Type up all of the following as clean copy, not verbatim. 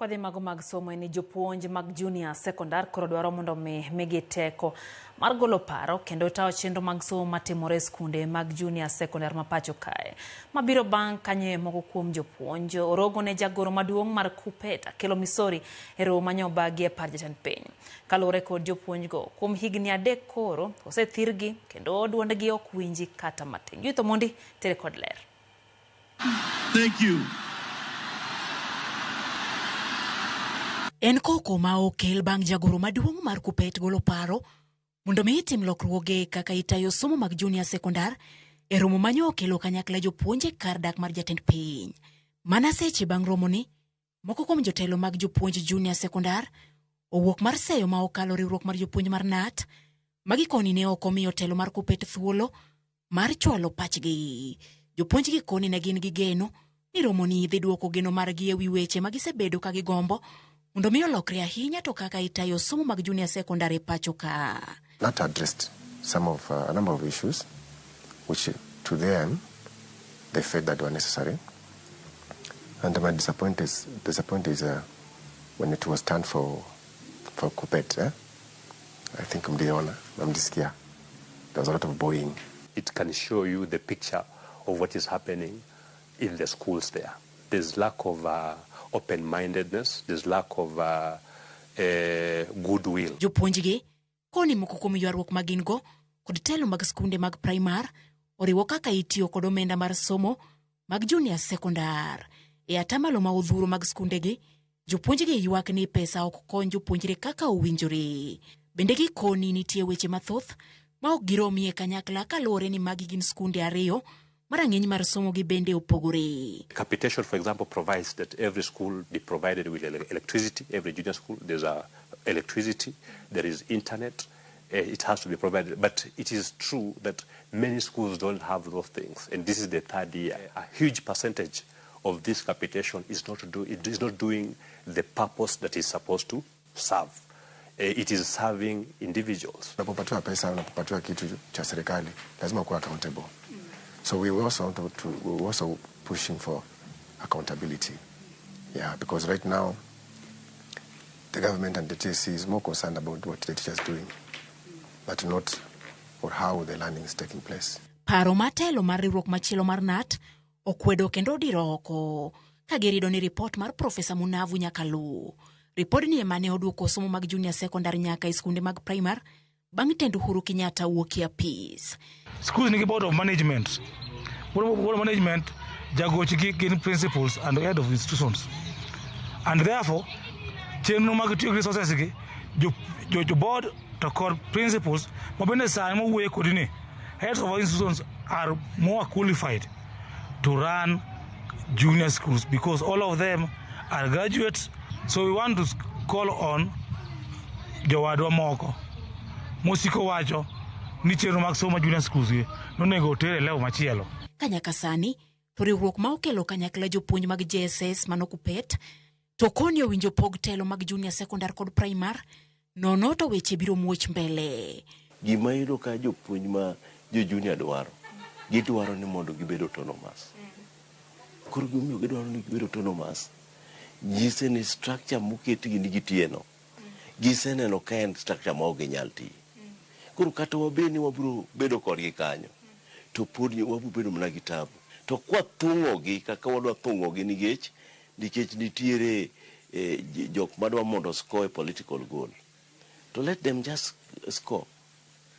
Kodhi mago mag somo ni jopuonj mag junior secondary koro dwaro mondo migi teko mar golo paro kendo tawo chenro mag somo matimore skunde mag junior secondary ma pacho kae. Mabiro bang' kanyo moko kuom jopuonj orogo ne jagoro maduong' mar KUPPET kelo misori e romo manyobagie par jatend piny. Kalure kod jopuonj go kuom higni 3 koro osethirgi kendo duondgi ok winji kata matin. Yuto mondi tere kod ler. Thank you. En koko ma okel bang' jagoro maduong' mar KUPPET golo paro mondo mi itim lokruoge kaka itayo somo mag junior secondary e romo manyo okelo kanyakla jopuonje kar dak mar jatend piny. Mana seche bang' romo ni, moko kuom jotelo mag jopuonj junior secondary owuok mar seyo ma okalo riwruok mar jopuonj mar KNUT magikoni ne ok omiyo telo mar KUPPET thuolo mar chwalo pachgi. Jopuonj gi koni ne gin gi geno ni romo ni dhi duoko geno margi e wi weche magisebedo ka gigombo mondo mi olokre ahinya to kaka itayo somo mag junior secondary pacho ka. That addressed a number of issues which to them they felt that were necessary. And my disappointment is when it was time for KUPPET. I think there was a lot of bullying. It can show you the picture of what is happening in the schools there. There's lack of open-mindedness, there's lack of goodwill. Jopuonj gi koni moko kuom ywaruok magin go kod telo mag skunde mag primar oriwo kaka itiyo kod omenda mar somo mag junior secondary. E atamalo ma udhuro mag skunde gi, jopuonj gi ywak ni pesa ok kony jopuonjre kaka owinjore. Bende gi koni nitie weche mathoth ma ok giromie kanyakla kalore ni magi gin skunde 2 marang'eny mar somo gi bende opogore. Capitation, for example, provides that every school be provided with electricity. Every junior school, there's electricity, there is internet. It has to be provided. But it is true that many schools don't have those things. And this is the 3rd year. A huge percentage of this capitation is not doing the purpose that is supposed to serve. It is serving individuals. Unapopatiwa pesa, unapopatiwa kitu cha serikali, lazima kuwa accountable. So we were also pushing for accountability. Yeah, because right now the government and the TSC is more concerned about what the teachers are doing, but not for how the learning is taking place. Paro matelo mar riwruok machielo mar KNUT okwedo kendo diro oko ka girido ni report mar Profesa Munavu Nyakalu. Report ni emane oduoko somo mag junior secondary nyaka e skunde mag primar bang' tend Uhuru Kenyatta wuokia peace. Schools need board of management. Board of management, jagochi gin principals and the head of institutions. And therefore, chenro mag tiyo resources gi jo board to call principals mabende sa mo wuoye kodini. Heads of institutions are more qualified to run junior schools because all of them are graduates. So we want to call on jowadwa moko musiko wacho ni chenro mag somo junior schools nonego tere lewo machielo. Kanyaka sani to riwruok ma okelo kanyakla jopuonj mag JSS mano KUPPET to koni owinjo pog telo mag junior secondary kod primar nono to weche biro muoch mbele. Gima yudo ka jopuonj ma jo junior gidwaro ni mondo gibedo autonomous. Koro gimiyo gidwaro ni gibedo autonomous. Gise ni structure moketgi ni gitieno. Gise neno ka en structure ma ok ginyal tiyo. Koro kata wabeni wabiro bedo kodgi kanyo to pod wabiro bedo mana gi tabu to kwa thung'ogi kaka wadwa thung'ogi nikech nitiere jok madwa mondo score a political goal to let them just score,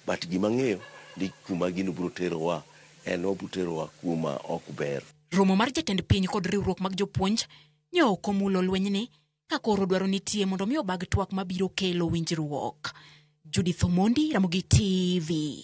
but gima ng'eyo ni kuma gino biro terowa obiro terowa kuma ok ber. Romo mar jatend piny kod riwruok mag jopuonj nyo ok omulo lwenyni ka koro dwaro nitie mondo mi obag twak mabiro kelo winjruok. Judith Omondi, Ramogi TV.